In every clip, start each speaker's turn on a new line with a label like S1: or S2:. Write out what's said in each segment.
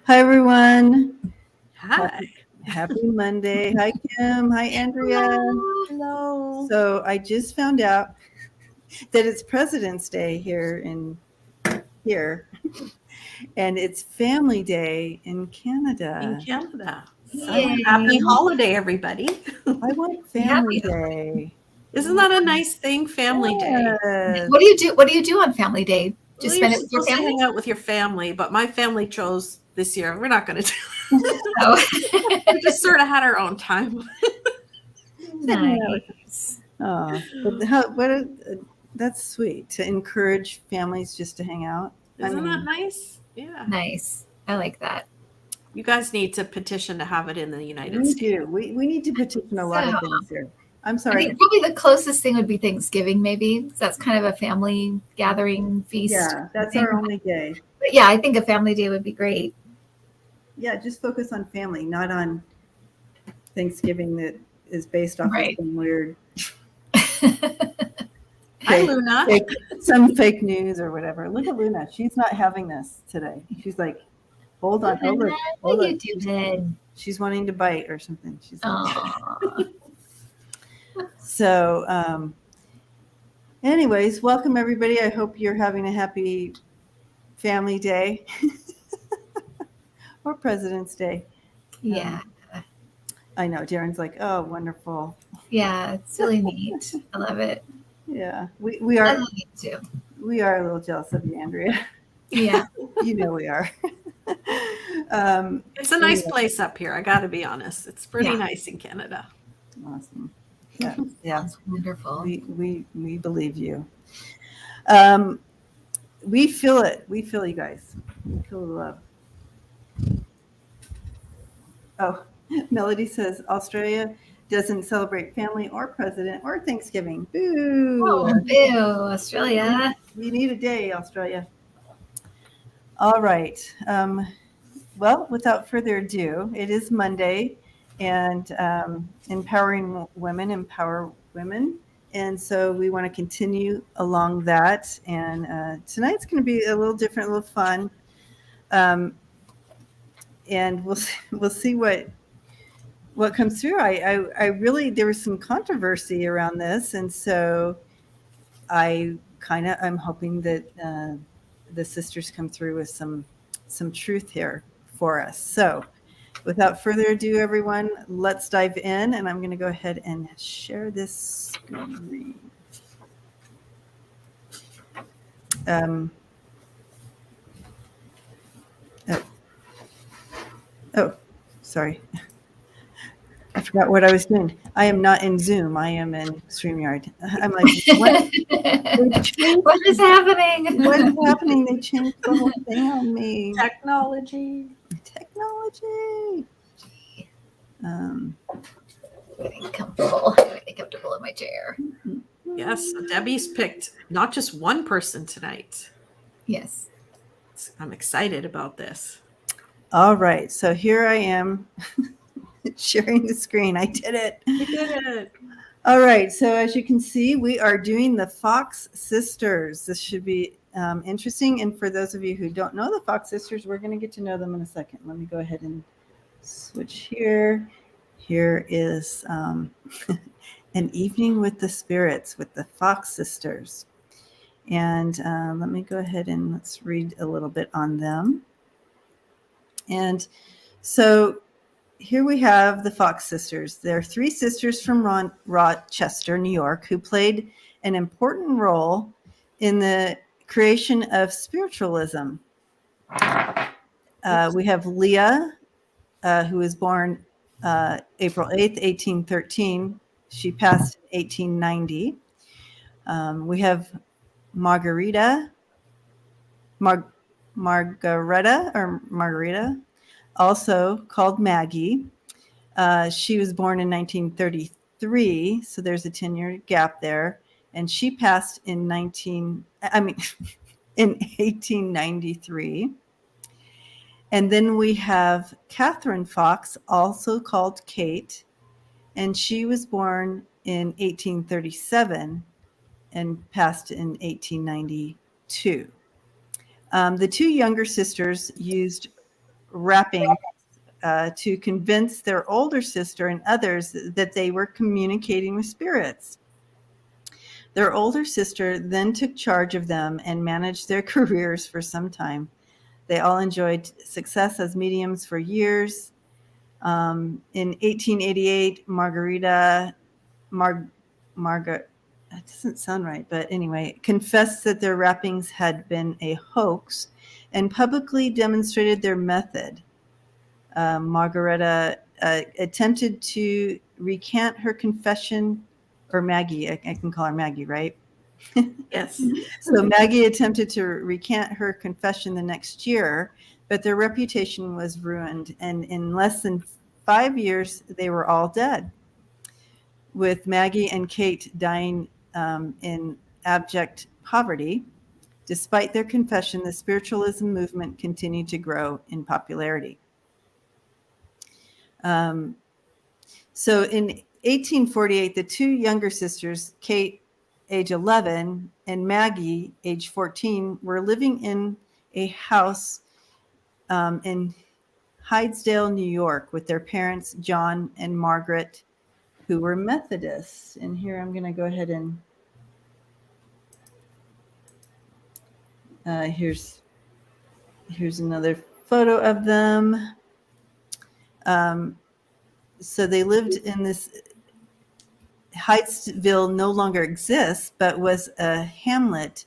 S1: Hi, everyone.
S2: Hi.
S1: Happy Monday. Hi, Kim. Hi, Andrea.
S2: Hello.
S1: So I just found out that it's President's Day here, and it's Family Day in
S2: In
S1: Canada.
S2: Canada.
S1: I
S2: So
S1: want
S2: happy
S3: Yay.
S2: holiday, everybody.
S1: I want Family
S3: Happy.
S1: Day.
S2: Isn't that a nice thing, Family Day?
S1: Yes.
S3: What do you do? What do you do on Family Day?
S2: Well,
S3: Just
S2: you're
S3: spend it with your
S2: supposed to
S3: family?
S2: hang out with your family, but my family chose this year. We're not going to
S3: Oh,
S2: We just sort of had our own time.
S3: nice.
S1: Oh, that's sweet to encourage families just to hang out.
S2: Isn't that nice? Yeah.
S3: Nice. I like that.
S2: You guys need to petition to have it in the United
S1: We
S2: States.
S1: do. We need to petition a lot of things here. I'm
S3: I
S1: sorry.
S3: think probably the closest thing would be Thanksgiving, maybe. 'Cause that's kind of a family gathering feast.
S1: Yeah, that's
S3: thing.
S1: our only day.
S3: But yeah, I think a family day would be great.
S1: Yeah, just focus on family, not on Thanksgiving that is based off
S3: Right.
S1: of some weird
S2: Hi, Luna.
S1: some fake news or whatever. Look at Luna. She's not having this today. She's like, hold on, hold on, hold
S3: What
S1: on.
S3: you doing?
S1: She's wanting to bite or something. She's like,
S3: Aw.
S1: so anyways, welcome everybody. I hope you're having a happy Family Day or President's Day.
S3: Yeah.
S1: I know Darren's like, oh, wonderful.
S3: Yeah, it's really neat. I love it.
S1: Yeah, we
S3: I
S1: are
S3: love it too.
S1: we are a little jealous of you, Andrea.
S3: Yeah.
S1: You know we are.
S2: It's a nice place up here. I got to be honest. It's pretty
S3: Yeah.
S2: nice in Canada.
S1: Awesome. Yeah,
S3: Sounds wonderful.
S1: we believe you. We feel it. We feel you guys. We feel the love. Oh, Melody says Australia doesn't celebrate family or president or Thanksgiving. Boo!
S3: Oh, boo, Australia.
S1: You need a day, Australia. All right. Well, without further ado, it is Monday, and empowering women empower women. And so we want to continue along that. And tonight's going to be a little different, a little fun. And we'll see what comes through. I really, there was some controversy around this, and so I'm hoping that the sisters come through with some truth here for us. So without further ado, everyone, let's dive in, and I'm going to go ahead and share this screen. Oh, sorry. I forgot what I was doing. I am not in Zoom. I am in StreamYard. I'm like,
S3: What is happening?
S1: What's happening? They changed the whole thing on me.
S2: Technology.
S3: Getting comfortable in my chair.
S2: Yes, Debbie's picked not just one person tonight.
S3: Yes.
S2: I'm excited about this.
S1: All right, so here I am sharing the screen. I did it.
S2: You did it.
S1: All right, so as you can see, we are doing the Fox Sisters. This should be interesting. And for those of you who don't know the Fox Sisters, we're going to get to know them in a second. Let me go ahead and switch here. Here is an evening with the spirits with the Fox Sisters. And let me go ahead and let's read a little bit on them. And so here we have the Fox Sisters. They're three sisters from Rochester, New York, who played an important role in the creation of spiritualism. We have Leah, who was born April 8th, 1813. She passed in 1890. We have Margarita, also called Maggie. She was born in 1933, so there's a 10-year gap there, and she passed in 1893. And then we have Catherine Fox, also called Kate, and she was born in 1837 and passed in 1892. The two younger sisters used wrapping to convince their older sister and others that they were communicating with spirits. Their older sister then took charge of them and managed their careers for some time. They all enjoyed success as mediums for years. In 1888, Margaret, that doesn't sound right, but anyway, confessed that their wrappings had been a hoax and publicly demonstrated their method. Margareta attempted to recant her confession, or Maggie, I can call her Maggie, right?
S2: Yes.
S1: So Maggie attempted to recant her confession the next year, but their reputation was ruined. And in less than 5 years, they were all dead, with Maggie and Kate dying in abject poverty. Despite their confession, the spiritualism movement continued to grow in popularity. So in 1848, the two younger sisters, Kate, age 11, and Maggie, age 14, were living in a house in Hydesville, New York, with their parents, John and Margaret, who were Methodists. And here I'm going to go ahead and here's another photo of them. So they lived in this. Hydesville no longer exists, but was a hamlet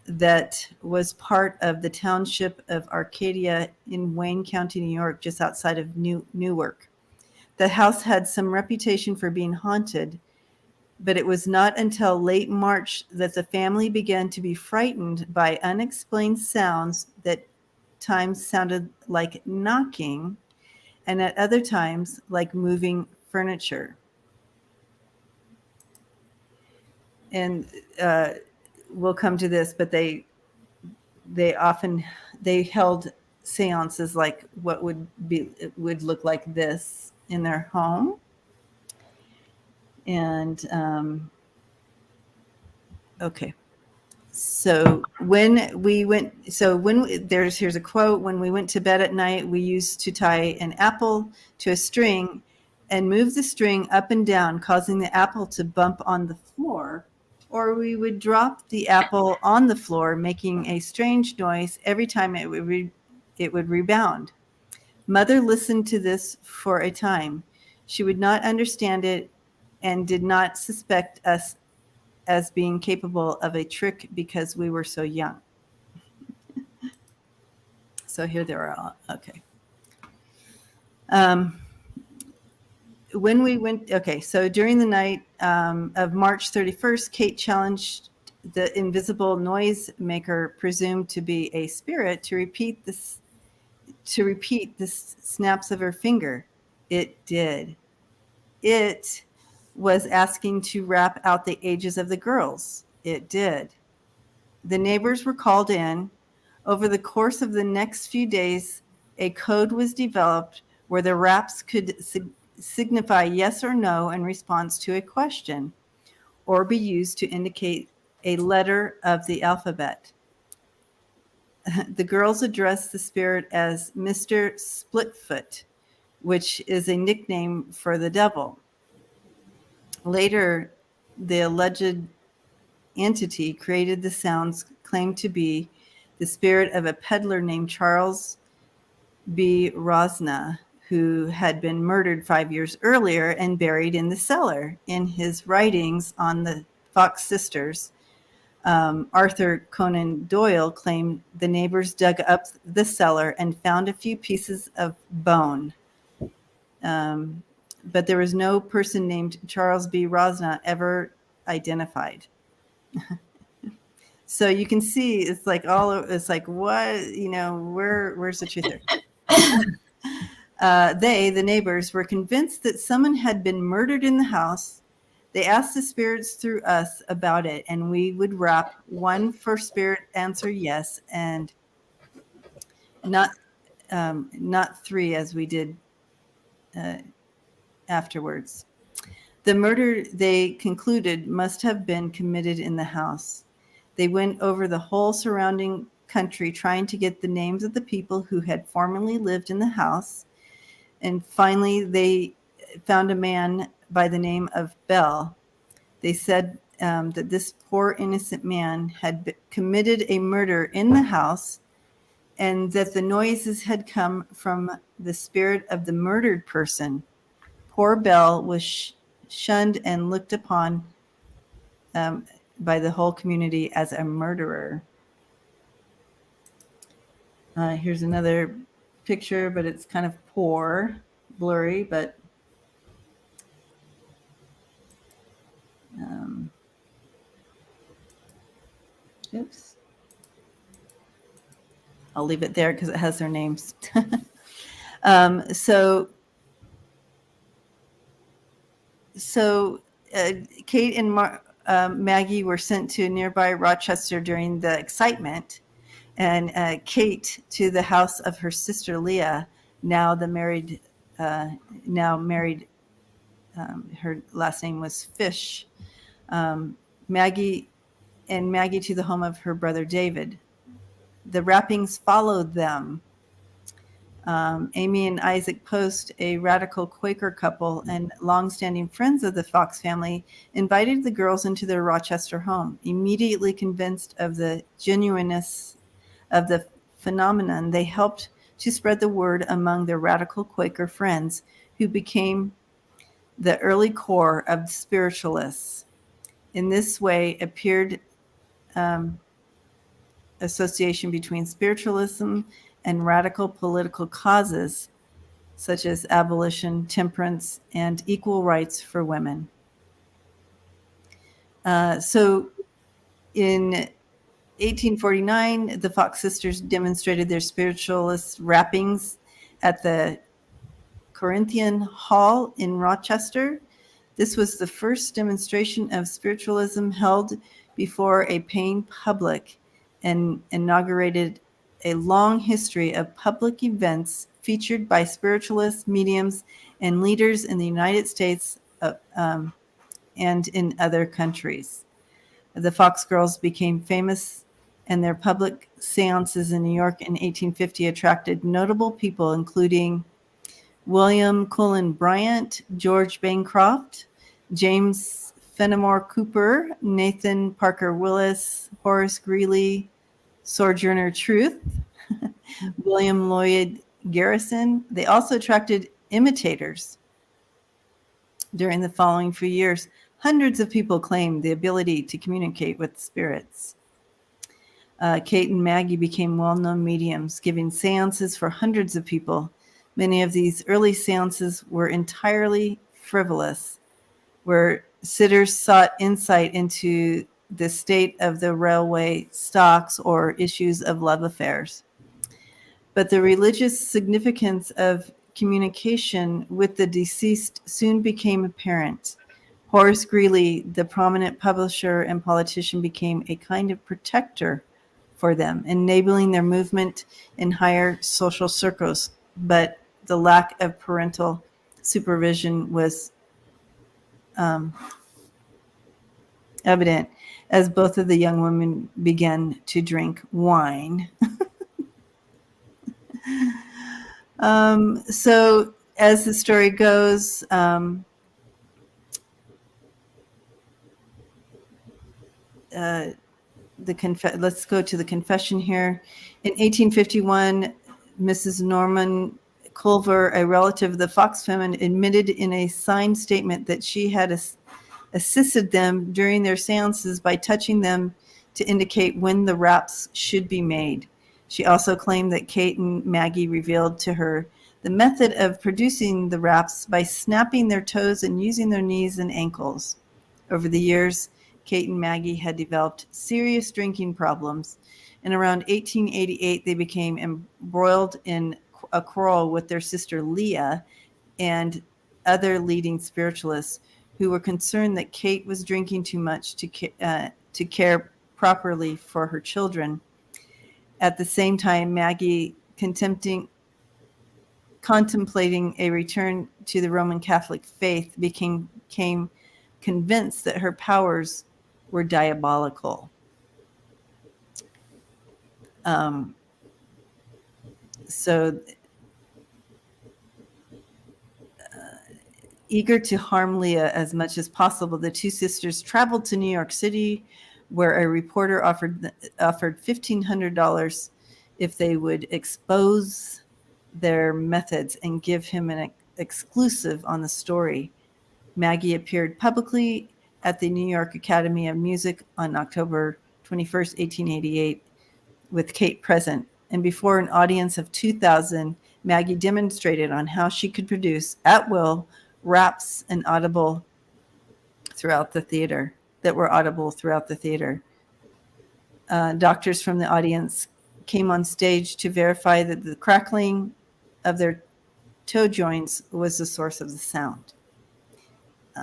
S1: that was part of the township of Arcadia in Wayne County, New York, just outside of Newark. The house had some reputation for being haunted, but it was not until late March that the family began to be frightened by unexplained sounds that times sounded like knocking and at other times like moving furniture. And we'll come to this, but they held seances like what would look like this in their home. And okay. So here's a quote: "When we went to bed at night, we used to tie an apple to a string and move the string up and down, causing the apple to bump on the floor, or we would drop the apple on the floor, making a strange noise every time it would rebound. Mother listened to this for a time. She would not understand it and did not suspect us as being capable of a trick because we were so young." So here they are all. Okay. When we went, okay, so during the night of March 31st, Kate challenged the invisible noise maker, presumed to be a spirit, to repeat the snaps of her finger. It did. It was asking to rap out the ages of the girls. It did. The neighbors were called in. Over the course of the next few days, a code was developed where the raps could signify yes or no in response to a question, or be used to indicate a letter of the alphabet. The girls addressed the spirit as Mr. Splitfoot, which is a nickname for the devil. Later, the alleged entity created the sounds claimed to be the spirit of a peddler named Charles B. Rosna, who had been murdered 5 years earlier and buried in the cellar. In his writings on the Fox sisters, Arthur Conan Doyle claimed the neighbors dug up the cellar and found a few pieces of bone. But there was no person named Charles B. Rosna ever identified. So you can see it's like what, where's the truth there? The neighbors, were convinced that someone had been murdered in the house. They asked the spirits through us about it, and we would rap one for spirit answer yes, and not three as we did afterwards. The murder, they concluded, must have been committed in the house. They went over the whole surrounding country trying to get the names of the people who had formerly lived in the house. And finally, they found a man by the name of Bell. They said that this poor innocent man had committed a murder in the house, and that the noises had come from the spirit of the murdered person. Poor Bell was shunned and looked upon by the whole community as a murderer. Here's another picture, but it's kind of poor, blurry, but oops. I'll leave it there because it has their names. So Kate and Maggie were sent to nearby Rochester during the excitement, and Kate to the house of her sister Leah, now married. Her last name was Fish. Maggie to the home of her brother David. The wrappings followed them. Amy and Isaac Post, a radical Quaker couple and longstanding friends of the Fox family, invited the girls into their Rochester home. Immediately convinced of the genuineness of the phenomenon, they helped to spread the word among their radical Quaker friends, who became the early core of the spiritualists. In this way appeared association between spiritualism and radical political causes such as abolition, temperance, and equal rights for women. So in 1849, the Fox sisters demonstrated their spiritualist wrappings at the Corinthian Hall in Rochester. This was the first demonstration of spiritualism held before a paying public, and inaugurated a long history of public events featured by spiritualists, mediums, and leaders in the United States and in other countries. The Fox girls became famous, and their public seances in New York in 1850 attracted notable people, including William Cullen Bryant, George Bancroft, James Fenimore Cooper, Nathan Parker Willis, Horace Greeley, Sojourner Truth, William Lloyd Garrison. They also attracted imitators. During the following few years, hundreds of people claimed the ability to communicate with spirits. Kate and Maggie became well-known mediums, giving seances for hundreds of people. Many of these early seances were entirely frivolous, where sitters sought insight into the state of the railway stocks or issues of love affairs. But the religious significance of communication with the deceased soon became apparent. Horace Greeley, the prominent publisher and politician, became a kind of protector for them, enabling their movement in higher social circles. But the lack of parental supervision was evident as both of the young women began to drink wine. So as the story goes, let's go to the confession here. In 1851, Mrs. Norman Culver, a relative of the Fox family, admitted in a signed statement that she had assisted them during their seances by touching them to indicate when the wraps should be made. She also claimed that Kate and Maggie revealed to her the method of producing the wraps by snapping their toes and using their knees and ankles. Over the years, Kate and Maggie had developed serious drinking problems, and around 1888 they became embroiled in a quarrel with their sister Leah and other leading spiritualists, who were concerned that Kate was drinking too much to care properly for her children. At the same time, Maggie, contemplating a return to the Roman Catholic faith, became convinced that her powers were diabolical. So eager to harm Leah as much as possible, the two sisters traveled to New York City, where a reporter offered $1,500 if they would expose their methods and give him an exclusive on the story. Maggie appeared publicly at the New York Academy of Music on October 21st, 1888, with Kate present. And before an audience of 2,000, Maggie demonstrated on how she could produce, at will, raps and audible throughout the theater that were audible throughout the theater. Doctors from the audience came on stage to verify that the crackling of their toe joints was the source of the sound.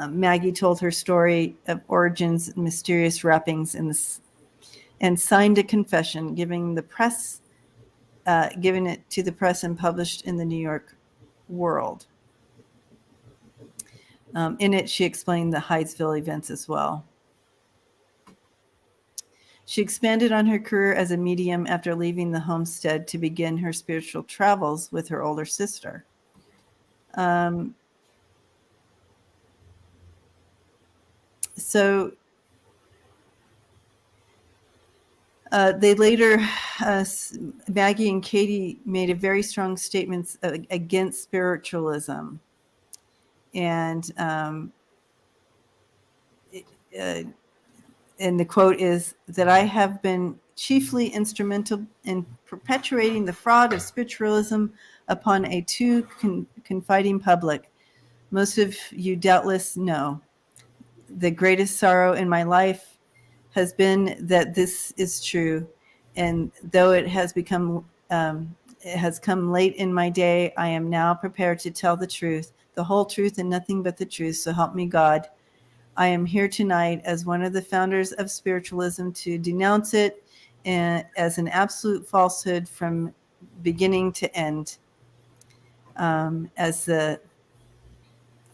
S1: Maggie told her story of origins and mysterious wrappings and signed a confession, giving it to the press and published in the New York World. In it, she explained the Hydesville events as well. She expanded on her career as a medium after leaving the homestead to begin her spiritual travels with her older sister. So they later, Maggie and Katie made a very strong statements against spiritualism. And the quote is that I have been chiefly instrumental in perpetuating the fraud of spiritualism upon a too confiding public. Most of you doubtless know. The greatest sorrow in my life has been that this is true, and though it has come late in my day, I am now prepared to tell the truth, the whole truth, and nothing but the truth. So help me God. I am here tonight as one of the founders of spiritualism to denounce it as an absolute falsehood from beginning to end, as the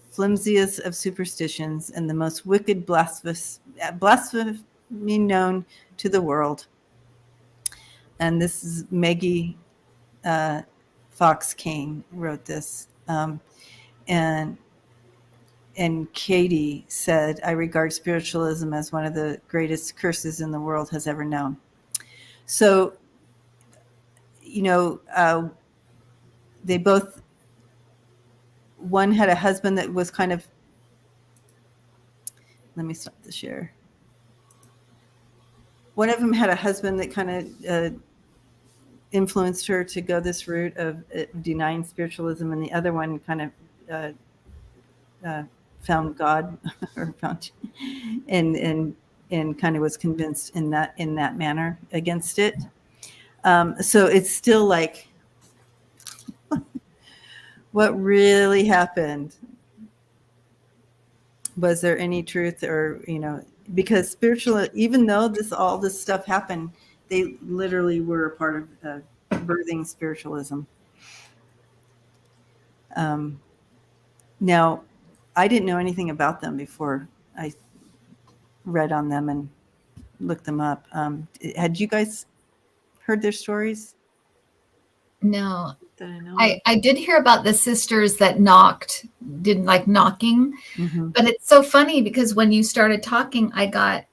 S1: flimsiest of superstitions and the most wicked blasphemy known to the world. And this is Maggie Fox Kane wrote this. And Katie said, I regard spiritualism as one of the greatest curses in the world has ever known. So, they both, one had a husband that was kind of, let me stop the share. One of them had a husband that kind of influenced her to go this route of denying spiritualism, and the other one kind of found God or found and kind of was convinced in that manner against it. So it's still like, what really happened? Was there any truth, or because even though all this stuff happened, they literally were a part of birthing spiritualism. Now, I didn't know anything about them before I read on them and looked them up. Had you guys heard their stories?
S3: No.
S2: That I know.
S3: I did hear about the sisters that didn't like knocking,
S1: Mm-hmm.
S3: but it's so funny because when you started talking, I got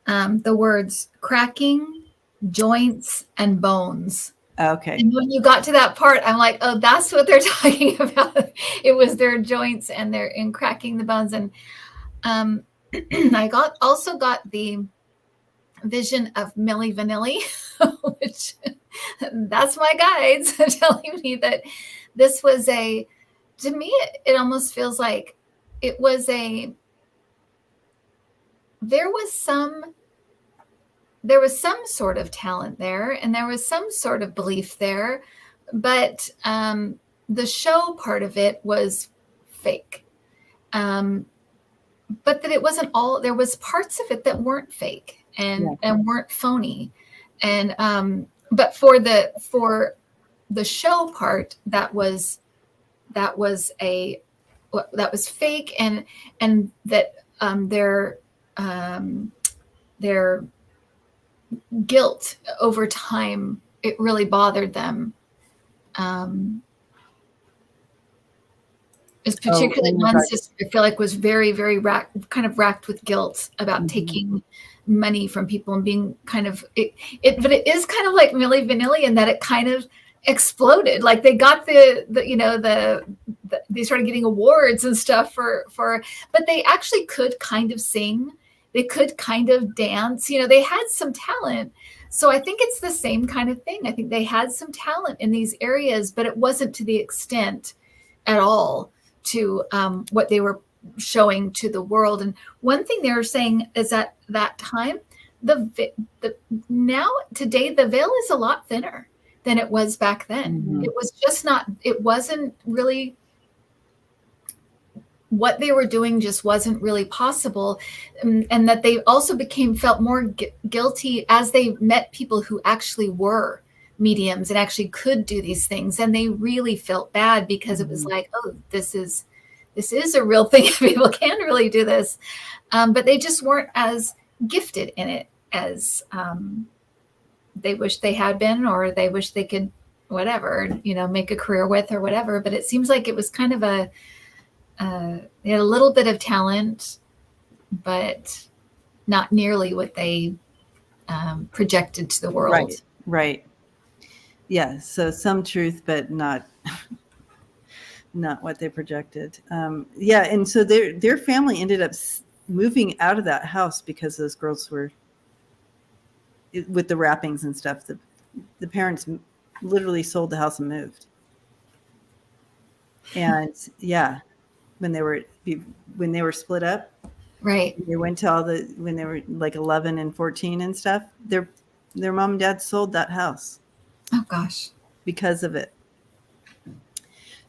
S3: the words cracking, joints, and bones.
S1: Okay.
S3: And when you got to that part, I'm like, oh, that's what they're talking about. It was their joints and they're in cracking the bones. And I also got the vision of Milli Vanilli, which that's my guides telling me that this was to me, it almost feels like it was there was some sort of talent there, and there was some sort of belief there, but the show part of it was fake. But that it wasn't all, there was parts of it that weren't fake and weren't phony. And but for the show part, that was fake, and that their guilt over time. It really bothered them. Is particularly
S1: in
S3: one
S1: regards-
S3: sister I feel like was very, very racked with guilt about taking money from people and being kind of but it is kind of like Milli Vanilli in that it kind of exploded. Like they got the they started getting awards and stuff for, but they actually could kind of sing. They could kind of dance. They had some talent. So I think it's the same kind of thing. I think they had some talent in these areas, but it wasn't to the extent at all to what they were showing to the world. And one thing they were saying is at that time, now today, the veil is a lot thinner than it was back then. It was just not, it wasn't really, what they were doing just wasn't really possible. And that they also felt more guilty as they met people who actually were mediums and actually could do these things. And they really felt bad because it was like, oh, this is a real thing. People can really do this. But they just weren't as gifted in it as they wish they had been, or they wish they could, whatever, make a career with or whatever. But it seems like it was kind of they had a little bit of talent, but not nearly what they projected to the world.
S1: Right. Yeah. So some truth, but not what they projected. Yeah. And so their family ended up moving out of that house because those girls were with the wrappings and stuff. The parents literally sold the house and moved. And yeah, when they were split up,
S3: right?
S1: They went to when they were like 11 and 14 and stuff. Their mom and dad sold that house.
S3: Oh gosh,
S1: because of it.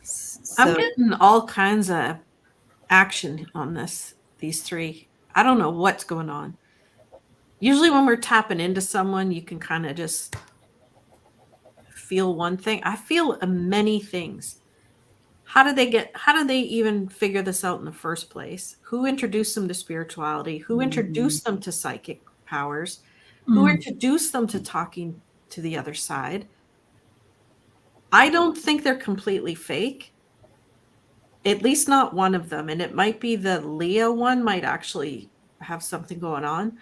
S1: So,
S2: I'm getting all kinds of action on these three. I don't know what's going on. Usually when we're tapping into someone, you can kind of just feel one thing. I feel many things. How did they even figure this out in the first place? Who introduced them to spirituality? Who introduced them to psychic powers? Who introduced them to talking to the other side? I don't think they're completely fake. At least not one of them. And it might be the Leo one might actually have something going on.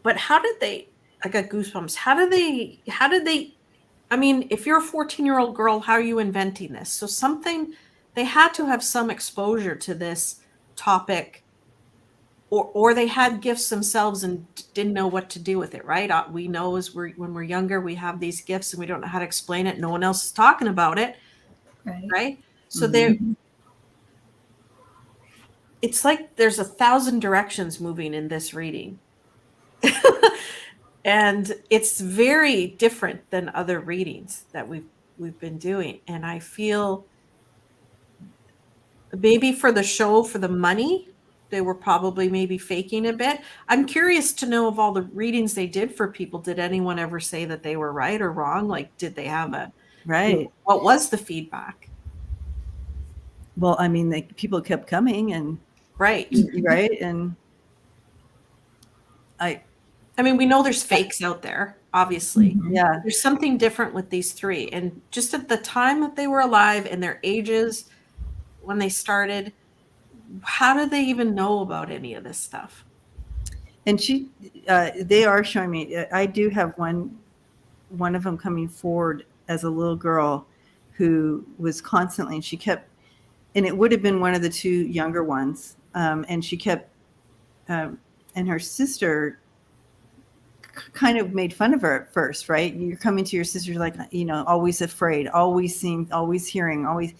S2: But how did they, I got goosebumps. How did they, I mean, if you're a 14-year-old girl, how are you inventing this? So they had to have some exposure to this topic, or they had gifts themselves and didn't know what to do with it, right? We know when we're younger, we have these gifts and we don't know how to explain it. No one else is talking about it, right? So it's like there's 1,000 directions moving in this reading. And it's very different than other readings that we've been doing. And I feel maybe for the show, for the money, they were probably maybe faking a bit. I'm curious to know, of all the readings they did for people, did anyone ever say that they were right or wrong? Like, did they have what was the feedback?
S1: Well, I mean, people kept coming and
S2: right.
S1: And
S2: I mean, we know there's fakes out there, obviously.
S1: Yeah.
S2: There's something different with these three. And just at the time that they were alive and their ages when they started, how did they even know about any of this stuff?
S1: And they are showing me, I do have one of them coming forward as a little girl who was constantly, and she kept, and it would have been one of the two younger ones. And she kept, and her sister kind of made fun of her at first, right? You're coming to your sister like, always afraid, always seeing, always hearing, always.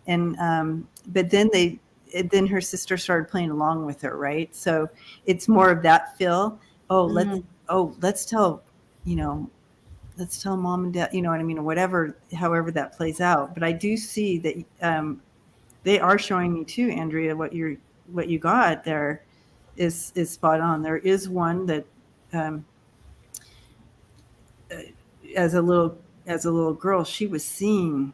S1: And, but then her sister started playing along with her, right? So it's more of that feel. Let's tell mom and dad, you know what I mean? Or whatever, however that plays out. But I do see that, they are showing me too, Andrea, what you got there is spot on. There is one that, as a little girl, she was seeing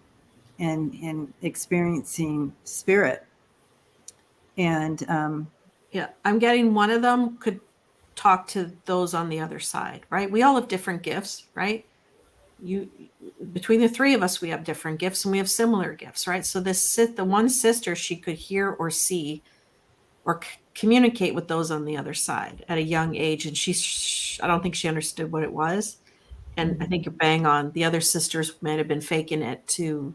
S1: and experiencing spirit. And
S2: I'm getting one of them could talk to those on the other side, right? We all have different gifts, right? Between the three of us, we have different gifts and we have similar gifts, right? So the one sister, she could hear or see or communicate with those on the other side at a young age. And I don't think she understood what it was. And I think you're bang on. The other sisters might have been faking it too.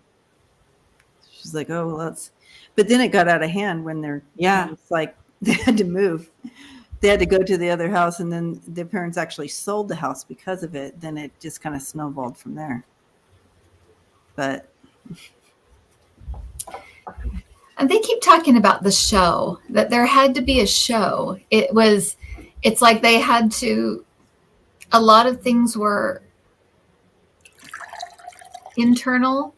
S1: She's like, oh, well, but then it got out of hand when it's like they had to move. They had to go to the other house, and then their parents actually sold the house because of it. Then it just kind of snowballed from there. But
S3: and they keep talking about the show, that there had to be a show. It's like they had to, a lot of things were internal.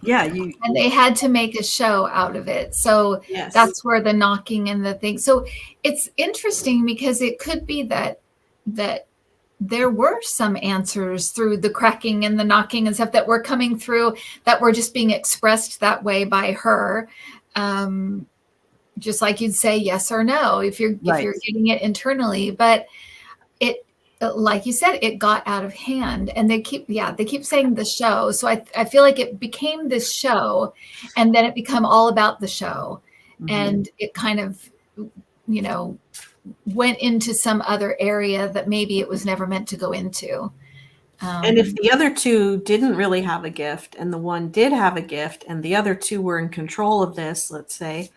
S1: Yeah,
S3: and they had to make a show out of it. So
S2: yes.
S3: That's where the knocking and the thing. So it's interesting because it could be that there were some answers through the cracking and the knocking and stuff that were coming through that were just being expressed that way by her. Just like you'd say yes or no if you're getting it internally, but it, like you said, it got out of hand, and they keep saying the show. So I feel like it became this show, and then it became all about the show, and it kind of, went into some other area that maybe it was never meant to go into.
S2: And if the other two didn't really have a gift, and the one did have a gift, and the other two were in control of this, let's say,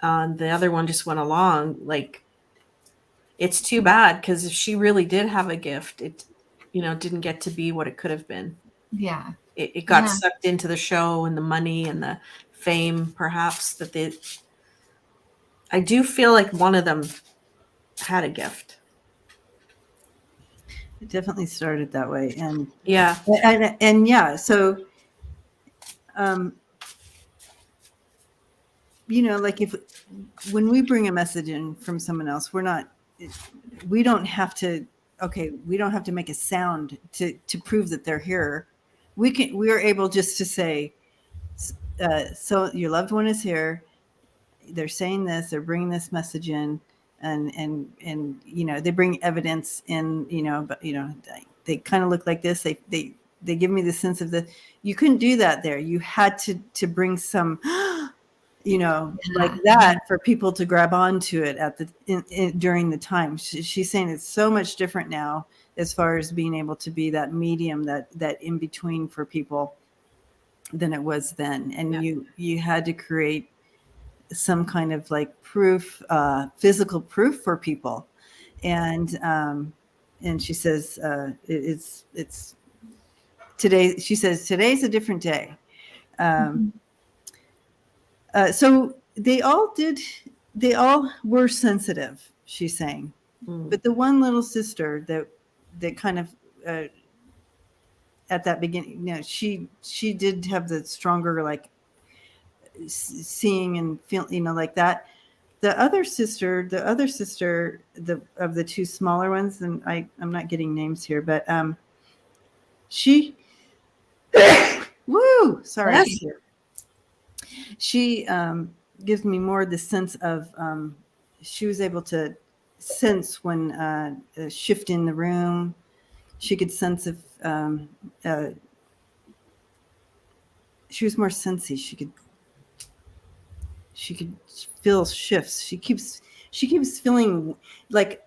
S2: the other one just went along, like, it's too bad, because if she really did have a gift, it, didn't get to be what it could have been.
S3: Yeah.
S2: It got sucked into the show and the money and the fame, perhaps, I do feel like one of them had a gift.
S1: It definitely started that way. And
S2: yeah.
S1: And yeah, so, like when we bring a message in from someone else, we don't have to make a sound to prove that they're here. We are able just to say, so your loved one is here. They're saying this, they're bringing this message in, and they bring evidence in, but they kind of look like this. They give me the sense of you couldn't do that there. You had to bring some, like that for people to grab onto it during the time. She's saying it's so much different now as far as being able to be that medium, that in between for people than it was then. And you had to create some kind of like proof, physical proof for people. And she says, it's today. She says, today's a different day. So they all were sensitive, she's saying, but the one little sister that kind of, at that beginning, she did have the stronger, like, seeing and feeling, like that. The other sister, of the two smaller ones, and I'm not getting names here, but she, sorry.
S2: Yes.
S1: She gives me more the sense of she was able to sense when a shift in the room. She could sense if she was more sensey. She could feel shifts. She keeps feeling like,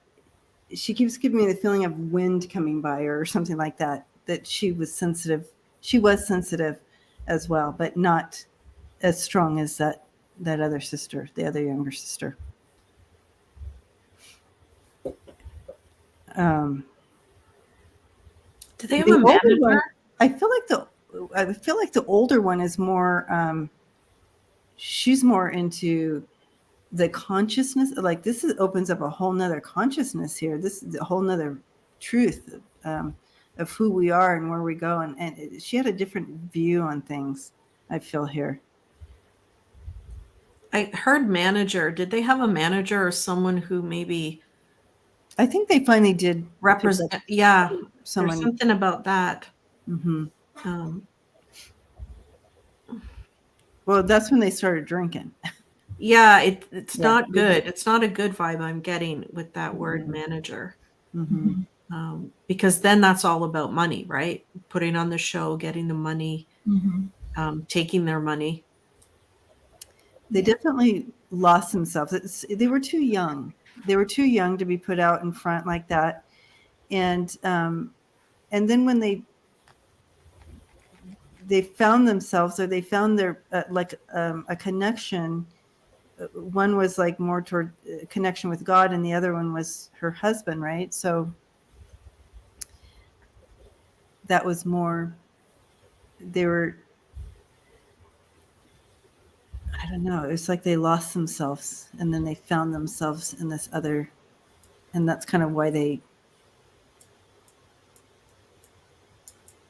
S1: she keeps giving me the feeling of wind coming by her or something like that. That she was sensitive. She was sensitive as well, but not as strong as that other sister, the other younger sister.
S2: Do they have a manager?
S1: I feel like the older one is more. She's more into the consciousness. Like, opens up a whole nother consciousness here. This is a whole nother truth of who we are and where we go. And she had a different view on things, I feel here.
S2: I heard manager. Did they have a manager or someone who maybe?
S1: I think they finally did
S2: represent. Yeah, someone. There's something about that.
S1: Mm-hmm. Well, that's when they started drinking.
S2: Yeah, it's
S1: Yeah.
S2: not good. It's not a good vibe I'm getting with that word manager.
S1: Mm-hmm.
S2: Because then that's all about money, right? Putting on the show, getting the money, taking their money.
S1: They definitely lost themselves. They were too young. They were too young to be put out in front like that. And then when they found themselves, or they found their a connection. One was like more toward connection with God, and the other one was her husband, right? So that was more. They were. I don't know. It was like they lost themselves, and then they found themselves in this other, and that's kind of why they.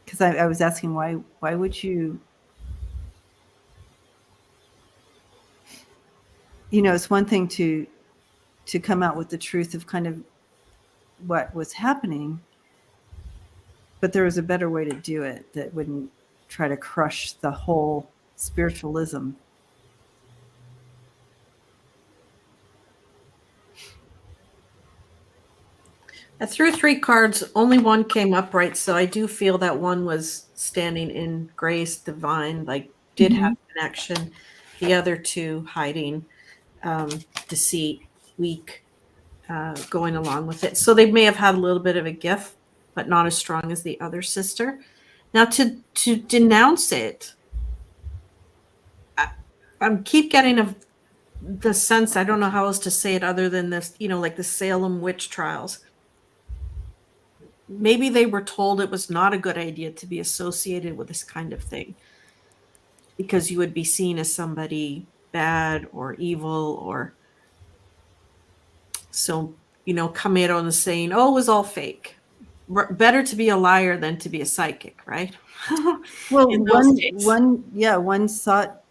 S1: Because I was asking why would you. It's one thing to come out with the truth of kind of what was happening, but there was a better way to do it that wouldn't try to crush the whole spiritualism.
S2: I threw 3 cards, only one came up, right? So I do feel that one was standing in grace, divine, like did have connection. The other 2 hiding, deceit, weak, going along with it. So they may have had a little bit of a gift, but not as strong as the other sister. Now to denounce it, I keep getting the sense, I don't know how else to say it other than this, like the Salem witch trials. Maybe they were told it was not a good idea to be associated with this kind of thing because you would be seen as somebody bad or evil, or so, come in on the saying, oh, it was all fake. Better to be a liar than to be a psychic, right?
S1: Well,
S2: In those days.
S1: one sought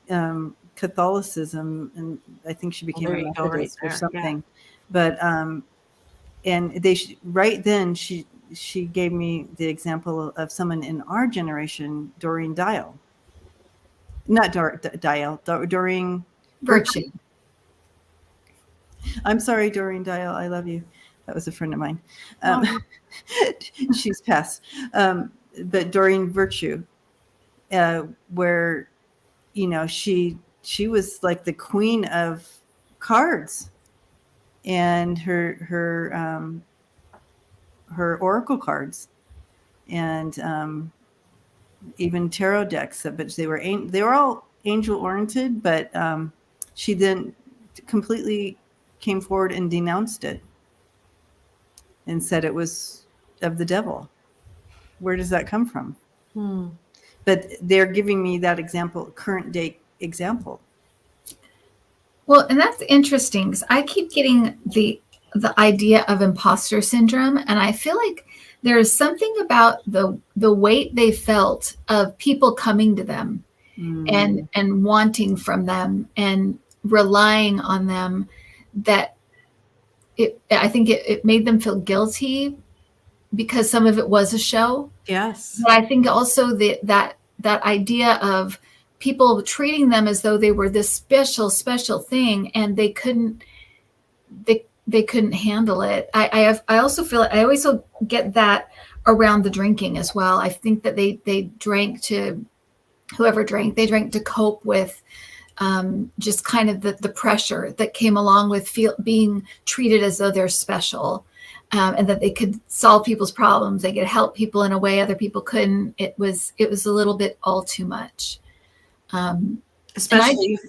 S1: Catholicism, and I think she became
S2: there
S1: a
S2: you go, right
S1: Methodist or
S2: there,
S1: something. But and they right then she gave me the example of someone in our generation, Doreen Dial. Not Dial, Doreen
S3: Virtue.
S1: I'm sorry, Doreen Dial. I love you. That was a friend of mine. She's passed. But Doreen Virtue, where, she was like the queen of cards, and her oracle cards, and even tarot decks. But they were all angel oriented. But she then completely came forward and denounced it and said it was of the devil. Where does that come from? But they're giving me that example, current day example.
S3: Well, and that's interesting because I keep getting the idea of imposter syndrome, and I feel like there is something about the weight they felt of people coming to them and wanting from them and relying on them, that I think it made them feel guilty because some of it was a show.
S2: Yes.
S3: But I think also that idea of people treating them as though they were this special thing, and they couldn't handle it. I also feel I always get that around the drinking as well. I think that they drank to cope with just kind of the pressure that came along with being treated as though they're special, and that they could solve people's problems. They could help people in a way other people couldn't. It was a little bit all too much.
S2: Especially if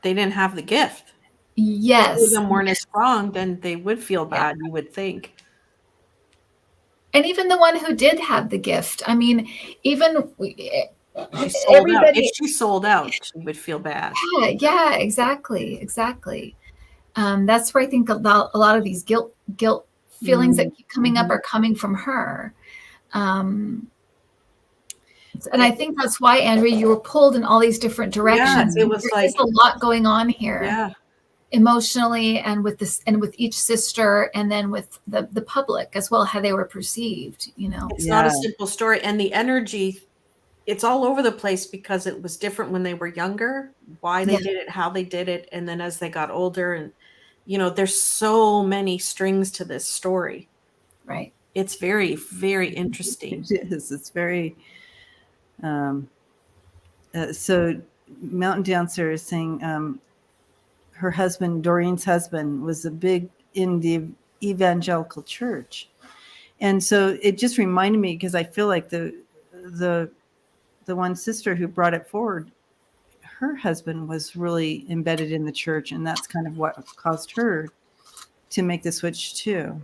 S2: they didn't have the gift.
S3: Yes.
S2: If them weren't as strong, then they would feel bad, you would think.
S3: And even the one who did have the gift, I mean, even
S2: if she sold out, she would feel bad.
S3: Yeah, exactly. That's where I think a lot of these guilt feelings that keep coming up are coming from her. And I think that's why, Andrea, you were pulled in all these different directions.
S2: Yeah, it was
S3: There's a lot going on here.
S2: Yeah.
S3: Emotionally, and with this, and with each sister, and then with the public as well, how they were perceived.
S2: It's not a simple story, and the energy it's all over the place because it was different when they were younger, why they
S3: Yeah.
S2: did it, how they did it, and then as they got older, and there's so many strings to this story.
S3: Right.
S2: It's very, very interesting.
S1: It is. It's very. So, Mountain Dancer is saying her husband, Doreen's husband, was a big in the evangelical church, and so it just reminded me, because I feel like the one sister who brought it forward, her husband was really embedded in the church, and that's kind of what caused her to make the switch too.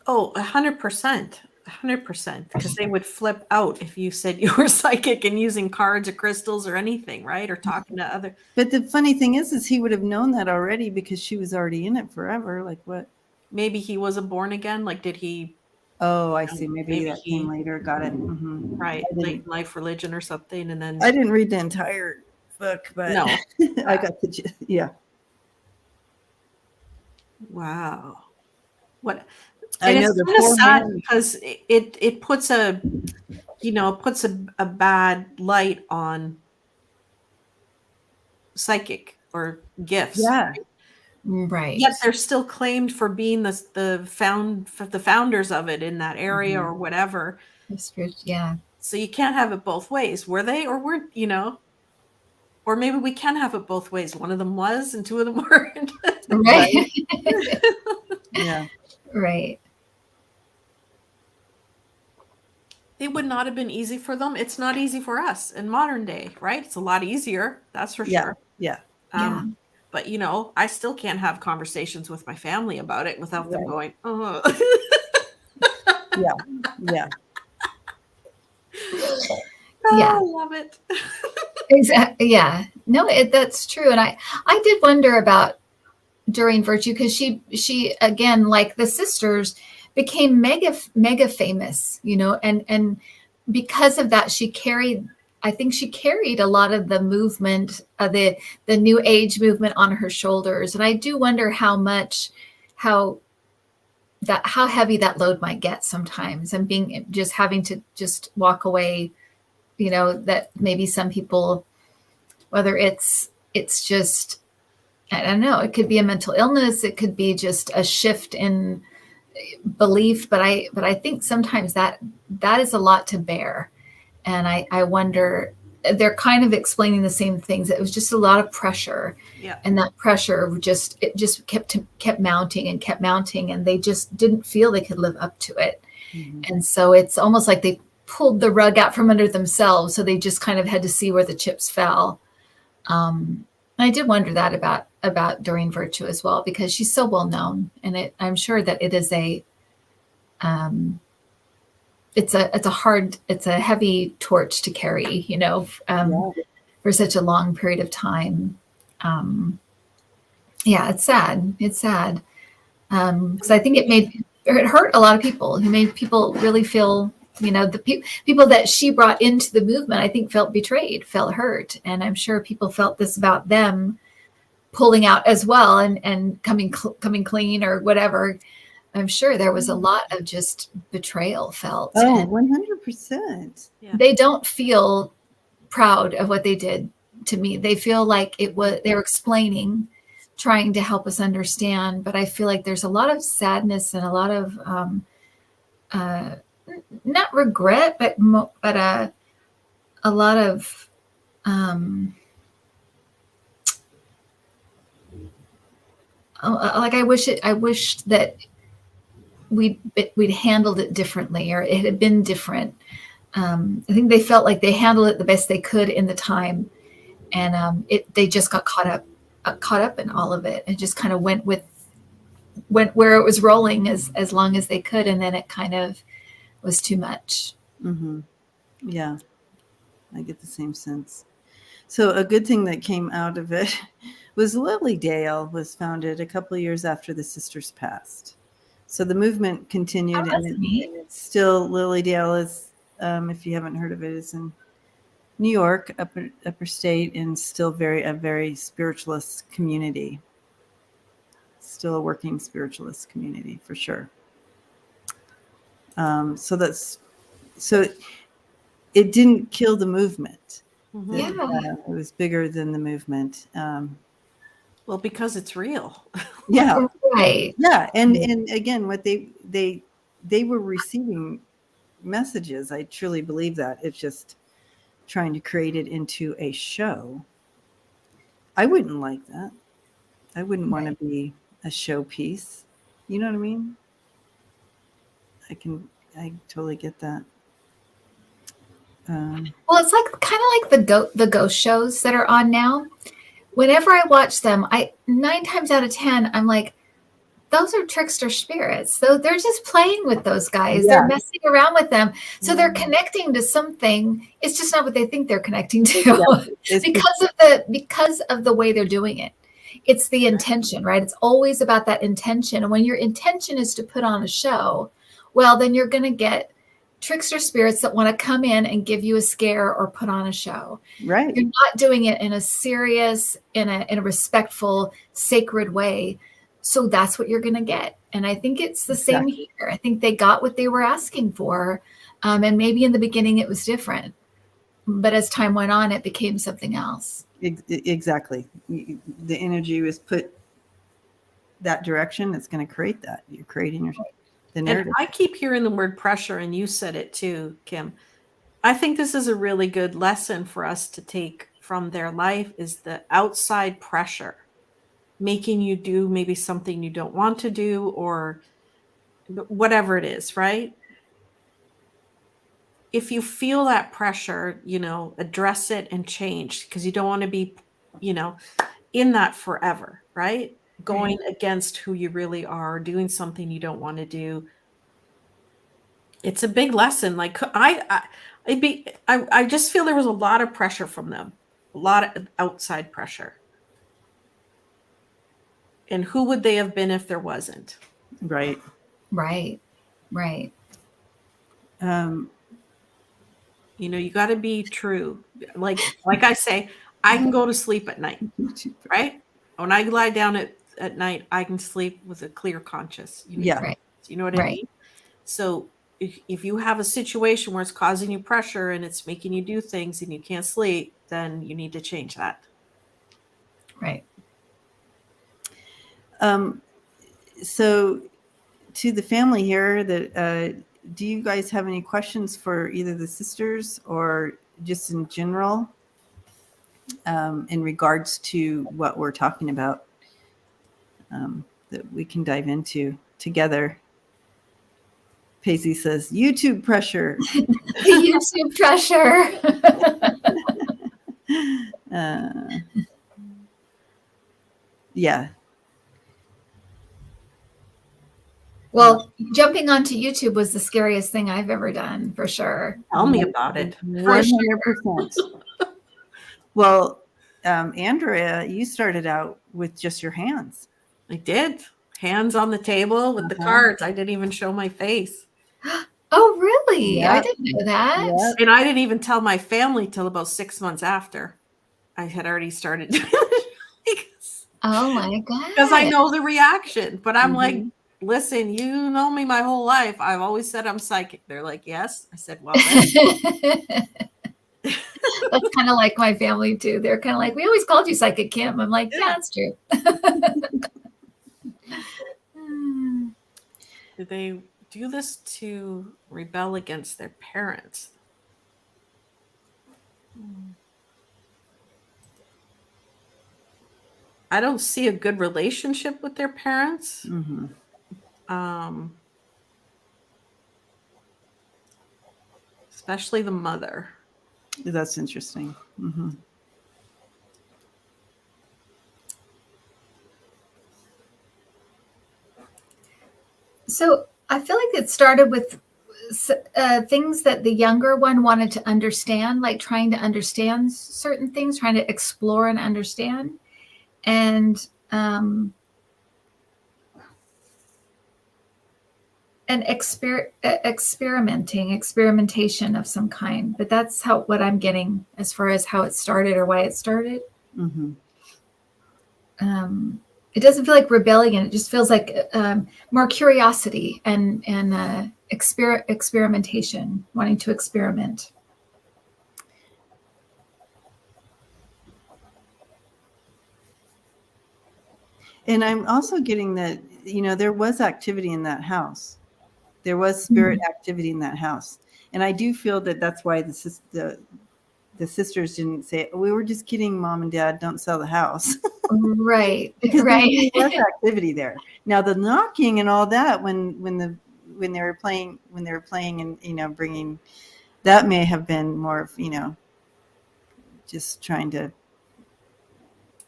S2: Oh, 100%. 100%. Because they would flip out if you said you were psychic and using cards or crystals or anything, right? Or talking to other.
S1: But the funny thing is he would have known that already, because she was already in it forever. Like what?
S2: Maybe he was a born again. Like, did he?
S1: Oh, I see. Maybe that
S2: he,
S1: came later. Got it. Mm-hmm.
S2: Right. Late life religion or something. And then
S1: I didn't read the entire book, but
S2: no.
S1: I got the, yeah.
S2: Wow. What?
S1: I
S2: And
S1: know
S2: it's
S1: the
S2: kind of
S1: poor
S2: sad
S1: man.
S2: because it puts a bad light on psychic or gifts.
S1: Yeah.
S3: Right.
S2: Yet they're still claimed for being the founders of it in that area or whatever.
S3: Yeah.
S2: So you can't have it both ways. Were they or weren't, or maybe we can have it both ways. One of them was and two of them weren't.
S3: Right.
S1: Yeah.
S3: Right.
S2: It would not have been easy for them. It's not easy for us in modern day, right? It's a lot easier. That's for sure.
S1: Yeah.
S2: But I still can't have conversations with my family about it without them going, oh.
S1: Yeah.
S3: Yeah.
S2: I love it.
S3: Exactly. Yeah. No, that's true. And I did wonder about Doreen Virtue, because she again, like the sisters, became mega famous, and because of that, I think she carried a lot of the movement, the new age movement on her shoulders. And I do wonder how heavy that load might get sometimes, and having to just walk away, that maybe some people, whether it's just, I don't know, it could be a mental illness, it could be just a shift in belief, but I think sometimes that is a lot to bear. And I wonder, they're kind of explaining the same things. It was just a lot of pressure.
S2: Yeah.
S3: And that pressure just kept mounting, and they just didn't feel they could live up to it. Mm-hmm. And so it's almost like they pulled the rug out from under themselves. So they just kind of had to see where the chips fell. I did wonder that about Doreen Virtue as well, because she's so well known, and I'm sure that it is it's a heavy torch to carry, for such a long period of time. Yeah, it's sad. It's sad. Because I think it hurt a lot of people. It made people really feel, the people that she brought into the movement, I think, felt betrayed, felt hurt. And I'm sure people felt this about them pulling out as well, and coming clean or whatever. I'm sure there was a lot of just betrayal felt.
S1: Oh, 100%.
S3: They don't feel proud of what they did to me. They feel like they were explaining, trying to help us understand. But I feel like there's a lot of sadness and a lot of, not regret, but a lot of, like I wish that we'd handled it differently, or it had been different. I think they felt like they handled it the best they could in the time, and they just got caught up in all of it, and just kind of went where it was rolling as long as they could, and then it kind of was too much.
S1: Mm-hmm. Yeah, I get the same sense. So a good thing that came out of it was Lily Dale was founded a couple of years after the sisters passed. So the movement continued, and it's still, Lily Dale is, if you haven't heard of it, is in New York, upper state, and still a very spiritualist community. Still a working spiritualist community for sure. So it didn't kill the movement.
S2: Mhm.
S3: Yeah.
S1: It was bigger than the movement.
S2: Well, because it's real.
S1: Yeah.
S3: Right.
S1: Yeah. And again, what they were receiving messages. I truly believe that. It's just trying to create it into a show. I wouldn't like that. I wouldn't want to be a showpiece. You know what I mean? I totally get that.
S3: Well, it's like kind of like the ghost shows that are on now. Whenever I watch them, 9 times out of 10, I'm like, those are trickster spirits. So they're just playing with those guys.
S1: Yeah.
S3: They're messing around with them. So they're connecting to something. It's just not what they think they're connecting to because of the way they're doing it. It's the intention, right? It's always about that intention. And when your intention is to put on a show, well, then you're going to get trickster spirits that want to come in and give you a scare or put on a show.
S1: Right.
S3: You're not doing it in a serious, in a respectful, sacred way. So that's what you're going to get. And I think it's the same here. I think they got what they were asking for. And maybe in the beginning it was different. But as time went on, it became something else.
S1: Exactly. The energy was put that direction. It's going to create that. You're creating the narrative.
S2: And I keep hearing the word pressure, and you said it too, Kim. I think this is a really good lesson for us to take from their life is the outside pressure, making you do maybe something you don't want to do or whatever it is, right? If you feel that pressure, address it and change because you don't want to be, in that forever, right? Going against who you really are, doing something you don't want to do. It's a big lesson. Like I just feel there was a lot of pressure from them, a lot of outside pressure. And who would they have been if there wasn't?
S1: Right.
S2: You got to be true. Like I say, I can go to sleep at night, right? When I lie down at night, I can sleep with a clear conscience.
S1: Yeah.
S2: You know what I mean? So if you have a situation where it's causing you pressure and it's making you do things and you can't sleep, then you need to change that.
S3: Right.
S1: So to the family here, do you guys have any questions for either the sisters or just in general in regards to what we're talking about that we can dive into together? Paisley says, YouTube pressure.
S3: YouTube pressure.
S1: Yeah.
S3: Well, jumping onto YouTube was the scariest thing I've ever done, for sure.
S2: Tell me about it.
S1: 100%. Well, Andrea, you started out with just your hands.
S2: I did. Hands on the table with the cards. I didn't even show my face.
S3: Oh, really?
S1: Yep.
S3: I didn't know that.
S1: Yep.
S2: And I didn't even tell my family till about 6 months after I had already started doing it.
S3: Oh my God.
S2: Because I know the reaction. But I'm like, listen, you know me my whole life. I've always said I'm psychic. They're like, yes. I said, well,
S3: that's kind of like my family too. They're kind of like, we always called you Psychic Kim. I'm like, yeah, that's true.
S2: Did they do this to rebel against their parents? I don't see a good relationship with their parents. Especially the mother.
S1: That's interesting.
S3: So I feel like it started with things that the younger one wanted to understand, like trying to understand certain things, trying to explore and understand, and experimentation of some kind. But that's what I'm getting as far as how it started or why it started. It doesn't feel like rebellion. It just feels like more curiosity and experimentation, wanting to experiment.
S1: And I'm also getting that, there was activity in that house. There was spirit activity in that house. And I do feel that that's why the sisters didn't say, we were just kidding, Mom and Dad, don't sell the house.
S3: Right.
S1: Because there
S3: Right.
S1: really was activity there. Now the knocking and all that, when they were playing and bringing, that may have been more of just trying to,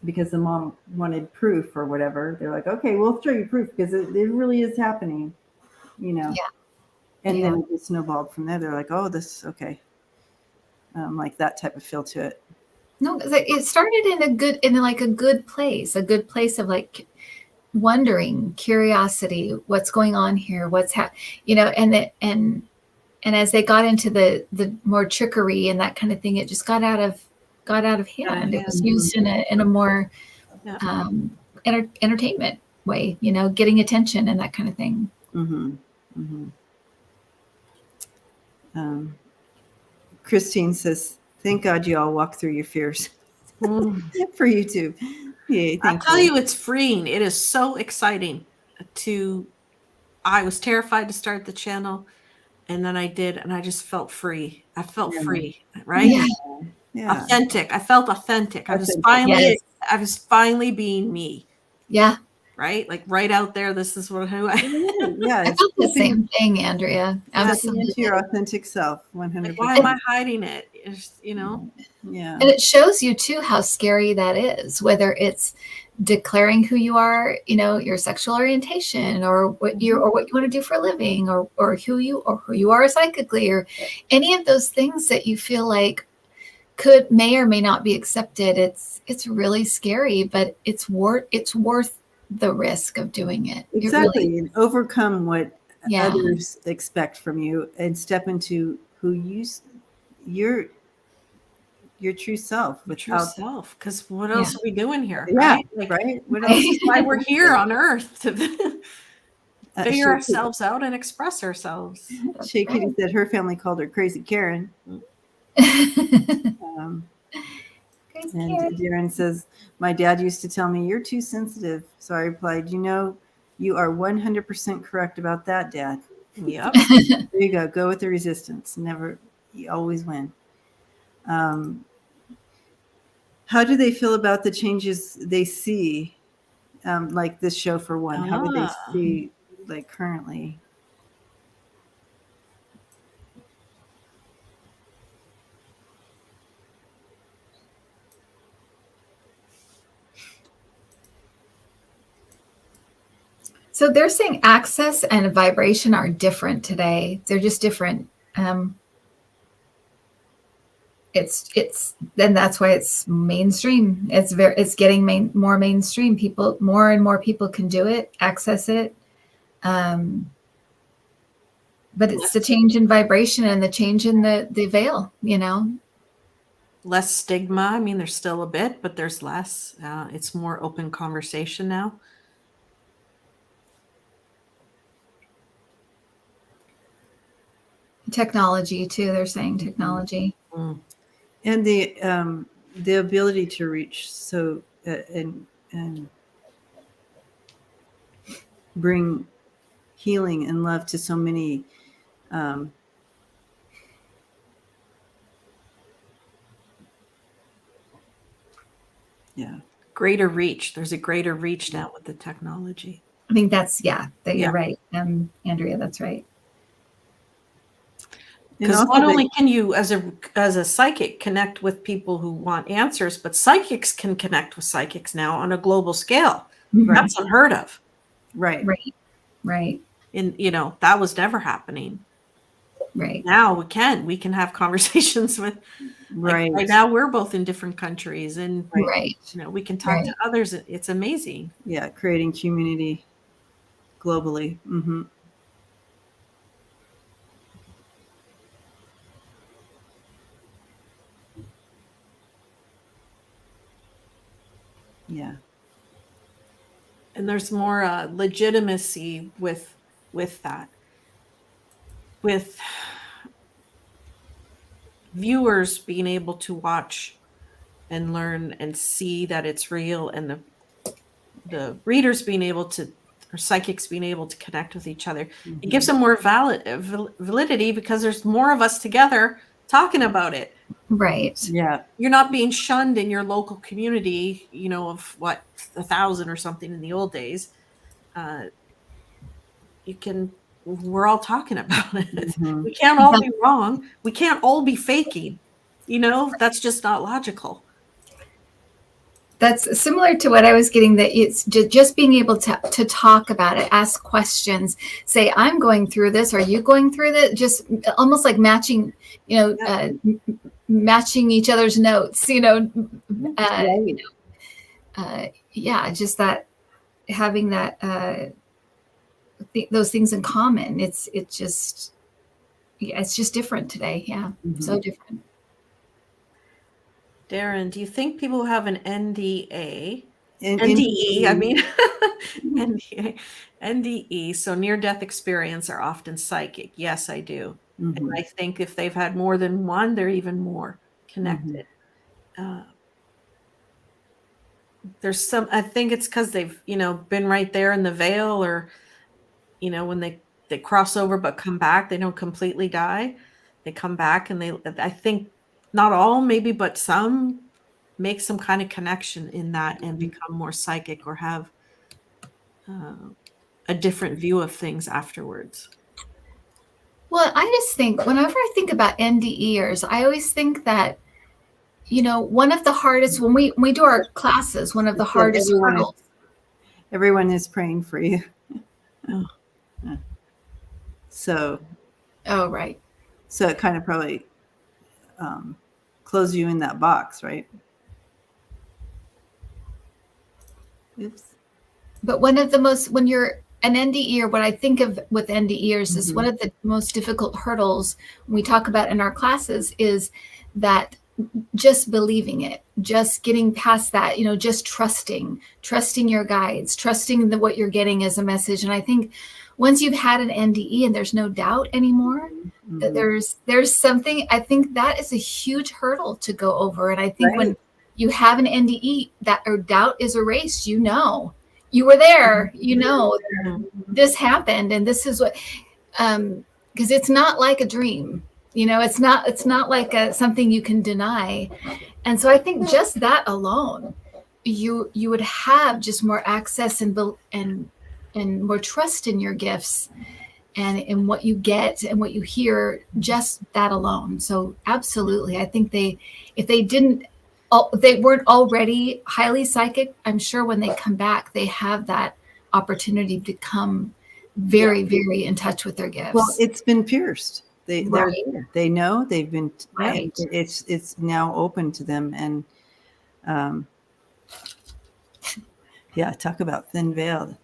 S1: because the mom wanted proof or whatever. They're like, okay, we'll show you proof because it really is happening,
S3: Yeah.
S1: And
S3: Yeah.
S1: then it just snowballed from there. They're like, oh, this okay, like that type of feel to it.
S3: No, it started in like a good place of like wondering, curiosity, what's going on here, and as they got into the more trickery and that kind of thing, it just got out of hand. It was used in a more entertainment way, getting attention and that kind of thing.
S1: Christine says, thank God you all walk through your fears for YouTube. Yeah,
S2: I'll tell you, it's freeing. It is so exciting I was terrified to start the channel, and then I did, and I just felt free. I felt free, right?
S1: Yeah.
S2: Authentic. I felt authentic. I was finally being me.
S3: Yeah.
S2: Right? Like right out there, this is who I am.
S1: Yeah.
S3: I felt the same thing, Andrea.
S1: Absolutely. Into your authentic self, 100%.
S2: Like, why am I hiding it?
S1: Yeah.
S3: And it shows you too how scary that is, whether it's declaring who you are, your sexual orientation, or what you want to do for a living, or who you are psychically, or any of those things that you feel like may or may not be accepted. It's really scary, but it's worth the risk of doing it.
S1: Exactly.
S3: Really,
S1: and overcome what others expect from you and step into who your true self.
S2: True self. Because what else are we doing here?
S1: Yeah.
S2: Right? Like,
S1: right. What else?
S2: Why we're here on Earth to figure ourselves out and express ourselves.
S1: Shay Kitty said her family called her Crazy Karen. And Darren says, my dad used to tell me, you're too sensitive. So I replied, you are 100% correct about that, Dad.
S2: Yep.
S1: There you go. Go with the resistance. You always win. How do they feel about the changes they see, like this show for one? How would they see, like, currently?
S3: So they're saying access and vibration are different today. They're just different. Then that's why it's mainstream. It's getting more mainstream. More and more people can do it, access it. But it's the change in vibration and the change in the veil,
S2: Less stigma. I mean, there's still a bit, but there's less. It's more open conversation now.
S3: Technology too. They're saying technology.
S1: And the ability to reach and bring healing and love to so many
S2: greater reach. There's a greater reach now with the technology.
S3: I think you're right, Andrea, that's right.
S2: Because not only can you, as a psychic, connect with people who want answers, but psychics can connect with psychics now on a global scale. Mm-hmm. That's unheard of.
S3: Right.
S2: And that was never happening.
S3: Right.
S2: Now we can have conversations with. Right now we're both in different countries, and we can talk to others. It's amazing.
S1: Yeah, creating community globally. Mm-hmm. Yeah.
S2: And there's more legitimacy with that. With viewers being able to watch and learn and see that it's real, and the readers being able to, or psychics being able to connect with each other.
S1: Mhm.
S2: It gives them more validity because there's more of us together talking about it.
S3: Right.
S1: Yeah.
S2: You're not being shunned in your local community, of what, 1,000 or something in the old days. We're all talking about it.
S1: Mhm.
S2: We can't all be wrong. We can't all be faking. That's just not logical.
S3: That's similar to what I was getting, that it's just being able to talk about it, ask questions, say, I'm going through this. Are you going through that? Just almost like matching, matching each other's notes, yeah, just that, having that, those things in common. It's just different today. Yeah.
S1: Mhm.
S3: So different.
S2: Darren, do you think people have an NDA?
S1: In-
S2: NDE, I mean, NDA, NDE, so near-death experience are often psychic. Yes, I do.
S1: Mhm.
S2: And I think if they've had more than one, they're even more connected. There's I think it's because they've, been right there in the veil, or, when they cross over but come back, they don't completely die. They come back, and I think not all, maybe, but some make some kind of connection in that and become more psychic, or have a different view of things afterwards.
S3: Well, I just think whenever I think about NDEers, I always think that, one of the hardest, when we do our classes, one of the hardest hurdles.
S1: Everyone is praying for you.
S2: Oh.
S1: So.
S3: Oh, right.
S1: So it kind of probably close you in that box, right? Oops.
S3: But one of the most, when you're an NDEer, what I think of with NDEers is one of the most difficult hurdles we talk about in our classes is that just believing it, just getting past that, just trusting your guides, trusting that what you're getting is a message. And I think once you've had an NDE and there's no doubt anymore, that there's something, I think that is a huge hurdle to go over. And I think when you have an NDE, that or doubt is erased, you were there, this happened, and this is what, because it's not like a dream, it's not like something you can deny. And so I think just that alone, you would have just more access and more trust in your gifts and in what you get and what you hear, just that alone. So absolutely, I think if they weren't already highly psychic, I'm sure when they come back, they have that opportunity to come very, very in touch with their gifts.
S1: Well, it's been pierced. They know they've been
S3: right.
S1: It's now open to them, and talk about thin veiled.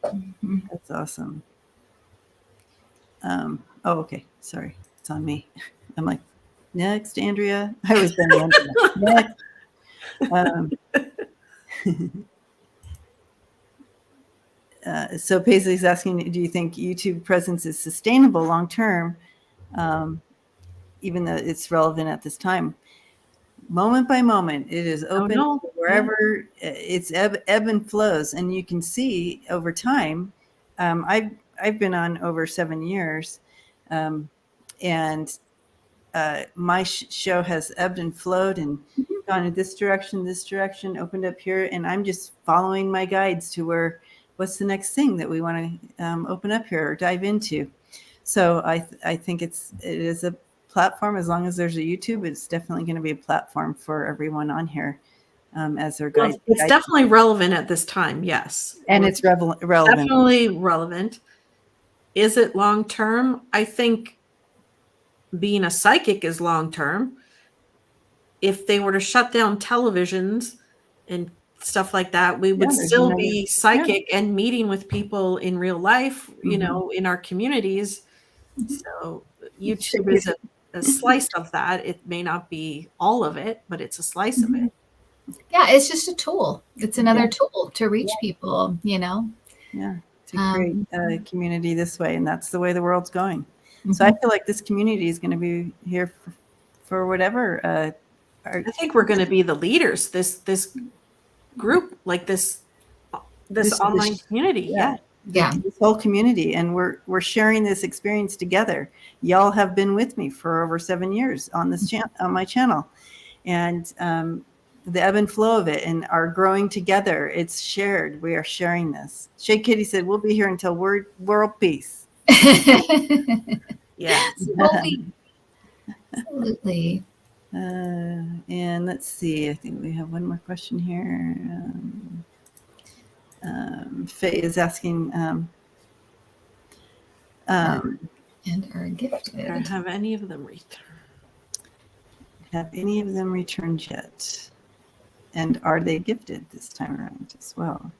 S1: Mm-hmm. That's awesome. Okay, sorry, it's on me. I'm like, next, Andrea. I was done. Next. So Paisley's asking, do you think YouTube presence is sustainable long term, even though it's relevant at this time? Moment by moment, it is open wherever. It's ebb and flows, and you can see over time. I've been on over 7 years, and my show has ebbed and flowed and gone in this direction, opened up here, and I'm just following my guides to what's the next thing that we want to open up here or dive into. So I think it is a platform. As long as there's a YouTube, it's definitely going to be a platform for everyone on here as their guide.
S2: It's definitely relevant at this time, yes.
S1: And it's relevant.
S2: Definitely relevant. Is it long term? I think being a psychic is long term. If they were to shut down televisions and stuff like that, we would still be psychic and meeting with people in real life, in our communities. So YouTube is a slice of that. It may not be all of it, but it's a slice of it.
S3: Yeah, it's just a tool. It's another tool to reach people,
S1: Yeah, to create a community this way, and that's the way the world's going. So I feel like this community is going to be here for whatever.
S2: I think we're going to be the leaders. This group, like this This online community. Yeah.
S1: This whole community, and we're sharing this experience together. Y'all have been with me for over 7 years on this on my channel, and the ebb and flow of it, and our growing together. It's shared. We are sharing this. Shay Kitty said, "We'll be here until world peace."
S2: Yeah.
S3: Absolutely.
S1: And let's see. I think we have one more question here. Faye is asking.
S3: And are gifted.
S2: Have any of them returned?
S1: Have any of them returned yet? And are they gifted this time around as well?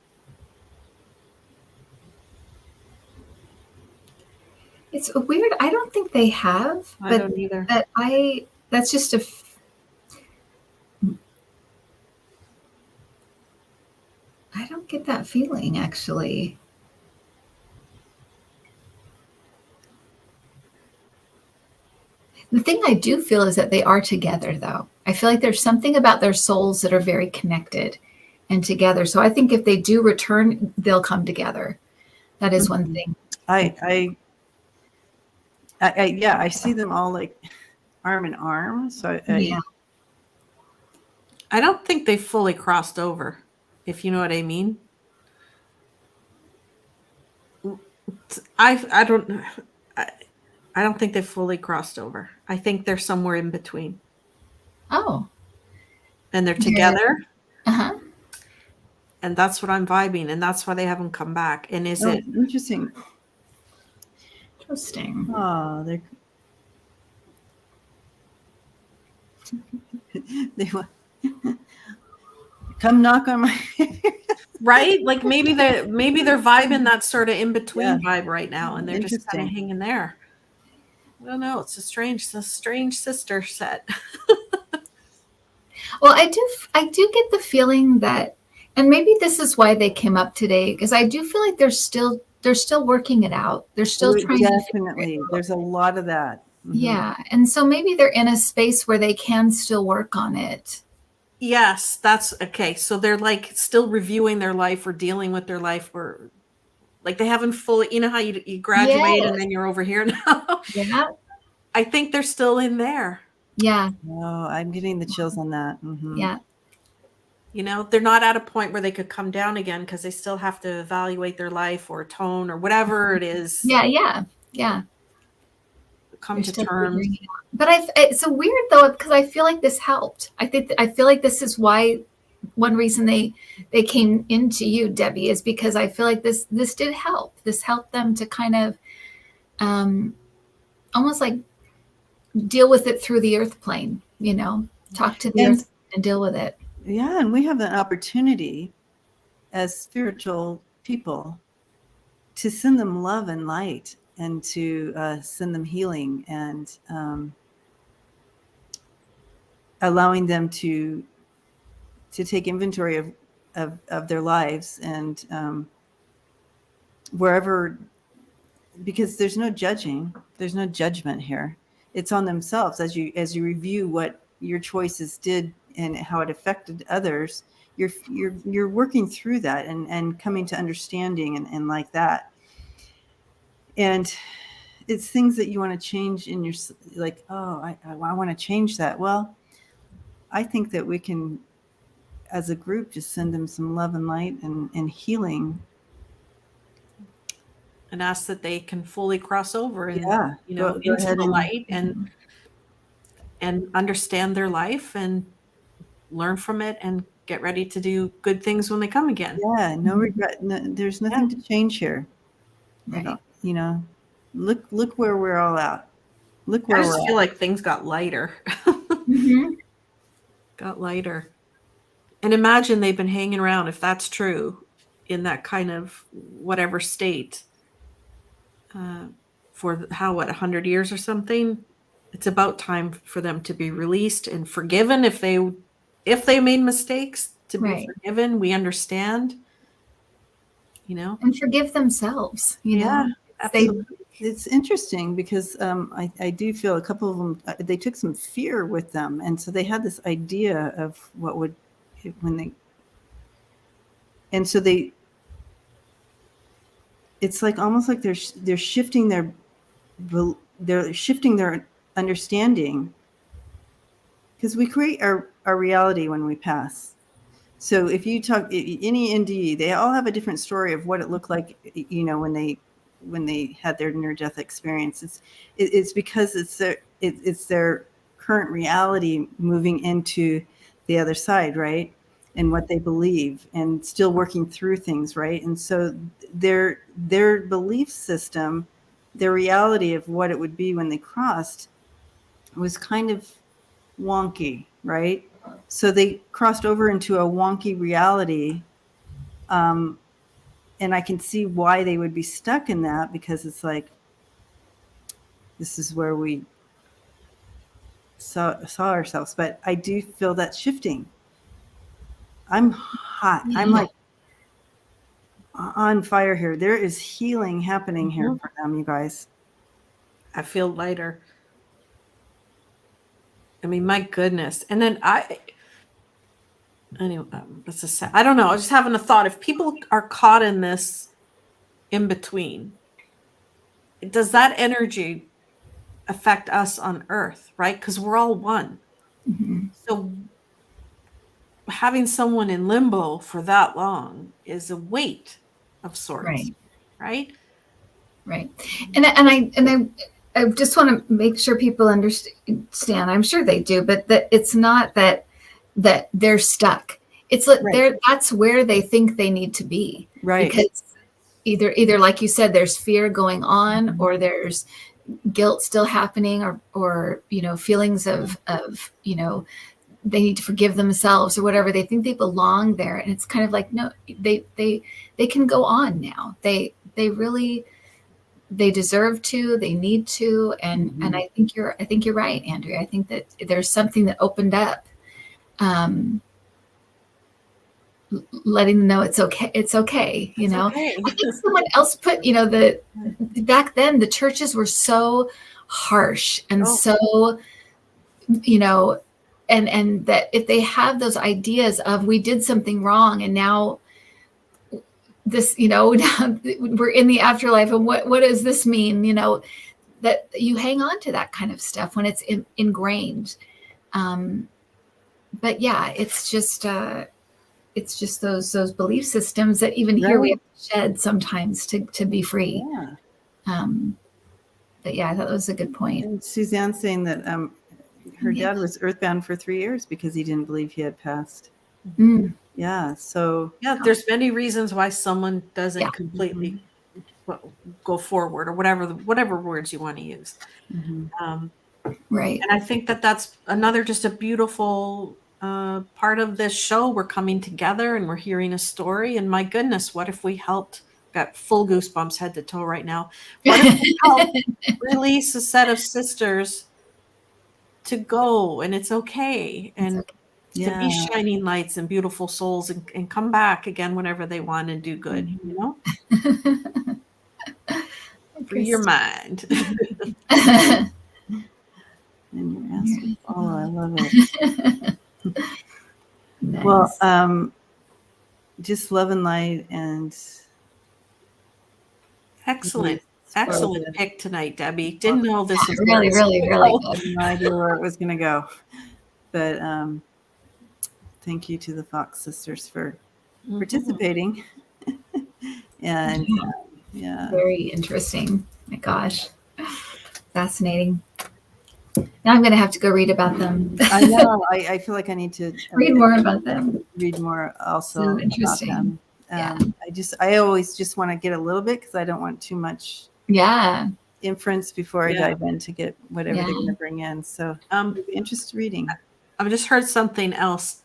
S3: It's weird. I don't think they have.
S2: I don't either.
S3: But that's just I don't get that feeling, actually. The thing I do feel is that they are together, though. I feel like there's something about their souls that are very connected and together. So I think if they do return, they'll come together. That is one thing.
S1: I see them all like arm in arm. So
S3: Yeah.
S2: I don't think they fully crossed over, if you know what I mean. I don't think they fully crossed over. I think they're somewhere in between.
S3: Oh.
S2: And they're together.
S3: Uh-huh.
S2: And that's what I'm vibing, and that's why they haven't come back. And is it
S1: interesting?
S3: Interesting.
S1: Oh, they want come knock on my
S2: right? Like maybe they're vibing that sort of in between vibe right now, and they're just kind of hanging there. I don't know. It's a strange sister set.
S3: Well, I do get the feeling that, and maybe this is why they came up today, because I do feel like they're still working it out. They're still trying
S1: definitely. There's a lot of that. Mm-hmm.
S3: Yeah. And so maybe they're in a space where they can still work on it.
S2: Yes, that's okay. So they're like still reviewing their life or dealing with their life, or like they haven't fully, you know how you graduate and then you're over here now.
S3: Yeah.
S2: I think they're still in there.
S3: Yeah.
S1: Oh, I'm getting the chills on that. Mm-hmm.
S3: Yeah.
S2: You know, they're not at a point where they could come down again because they still have to evaluate their life or tone or whatever it is.
S3: Yeah. Yeah. Yeah.
S2: Come to terms.
S3: But it's so weird though, because I feel like this helped. I feel like this is why one reason they came into you, Debbie, is because I feel like this did help. This helped them to kind of almost like deal with it through the earth plane, you know, talk to the earth and deal with it.
S1: Yeah. And we have an opportunity as spiritual people to send them love and light, and to send them healing, and allowing them to take inventory of their lives, and wherever, because there's no judgment here. It's on themselves as you review what your choices did and how it affected others. You're working through that and coming to understanding and like that. And it's things that you want to change in your, like, oh, I want to change that. Well, I think that we can, as a group, just send them some love and light and healing.
S2: And ask that they can fully cross over and, you know,
S1: go
S2: into the light and understand their life and learn from it and get ready to do good things when they come again.
S1: Yeah, no regret. No, there's nothing to change here.
S3: Right.
S1: You know, look where we're all at. Look where
S2: I just feel like things got lighter.
S3: Mm-hmm.
S2: Got lighter. And imagine they've been hanging around, if that's true, in that kind of whatever state for 100 years or something. It's about time for them to be released and forgiven if they made mistakes, to be forgiven. We understand, you know,
S3: and forgive themselves. You know,
S2: absolutely.
S1: It's interesting because I do feel a couple of them, they took some fear with them, and so they had this idea of what would when they, and so they it's like almost like they're shifting their understanding, because we create our reality when we pass. So if you talk any NDE, they all have a different story of what it looked like, when they had their near-death experience. It's because it's their current reality moving into the other side, right? And what they believe, and still working through things, right? And so their belief system, their reality of what it would be when they crossed, was kind of wonky, right? So they crossed over into a wonky reality. And I can see why they would be stuck in that, because it's like, this is where we saw ourselves. But I do feel that shifting. I'm hot. I'm like on fire here. There is healing happening here for them, you guys.
S2: I feel lighter. I mean, my goodness. And then anyway, I don't know. I was just having a thought. If people are caught in this in between, does that energy affect us on Earth, right? Because we're all one.
S3: Mm-hmm.
S2: So having someone in limbo for that long is a weight of sorts, right?
S3: Right. And I just want to make sure people understand. I'm sure they do, but that it's not that they're stuck. It's like that's where they think they need to be,
S1: right?
S3: Because either like you said, there's fear going on, or there's guilt still happening, or feelings of they need to forgive themselves or whatever. They think they belong there, and it's kind of like, no, they can go on now. They really, they deserve to, they need to, and I think you're right, Andrea. I think that there's something that opened up, letting them know it's okay. It's okay.
S2: Okay.
S3: I think someone else put, back then the churches were so harsh and so, and that if they have those ideas of, we did something wrong and now this, we're in the afterlife, and what does this mean? That you hang on to that kind of stuff when it's ingrained. But yeah, it's just those belief systems that even here we have to shed sometimes to be free.
S1: Yeah.
S3: But yeah, I thought that was a good point.
S1: And Suzanne's saying that her dad was earthbound for 3 years because he didn't believe he had passed.
S3: Mm.
S1: Yeah. So
S2: there's many reasons why someone doesn't completely go forward, or whatever words you want to use.
S3: Right.
S2: And I think that's another, just a beautiful part of this show. We're coming together and we're hearing a story. And my goodness, what if we helped? Got full goosebumps head to toe right now. What if we helped release a set of sisters to go, and it's okay, and to be shining lights and beautiful souls, and come back again whenever they want and do good, Free your mind.
S1: And you're asking, I love it.
S3: Nice.
S1: Well, just love and light, and
S2: excellent pick tonight, Debbie. Didn't know this was
S3: really good.
S1: No idea where it was going to go, but thank you to the Fox sisters for participating. And
S3: very interesting. My gosh, fascinating. Now I'm going to have to go read about them.
S1: I know. I feel like I need to
S3: read more about them.
S1: Read more also
S3: so interesting.
S1: About them. I always just want to get a little bit, because I don't want too much inference before I dive in to get whatever they're going to bring in. So interested reading.
S2: I've just heard something else.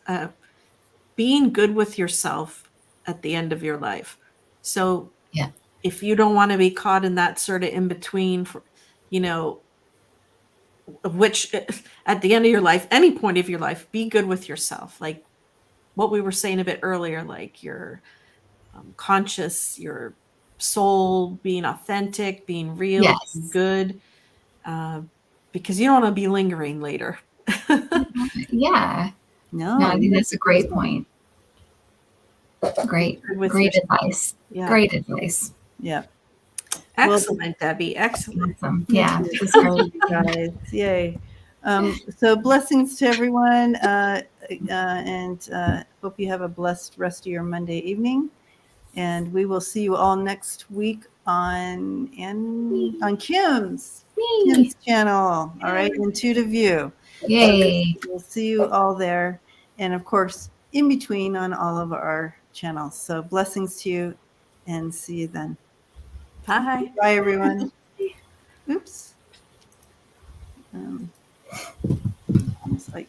S2: Being good with yourself at the end of your life. So if you don't want to be caught in that sort of in between, which at the end of your life, any point of your life, be good with yourself. Like what we were saying a bit earlier, like your conscious, your soul being authentic, being real, being good, because you don't want to be lingering later.
S3: No, I think that's a great point. Great advice. Great advice.
S1: Yeah.
S2: Excellent, Debbie. Excellent.
S3: Awesome. Yeah,
S1: You
S3: it was great.
S1: you guys. Yay. So blessings to everyone, and hope you have a blessed rest of your Monday evening. And we will see you all next week on Kim's channel. All right, Intuitive View.
S3: Yay.
S1: So we'll see you all there, and of course in between on all of our channels. So blessings to you, and see you then.
S2: Bye.
S1: Bye, everyone. Oops. Almost like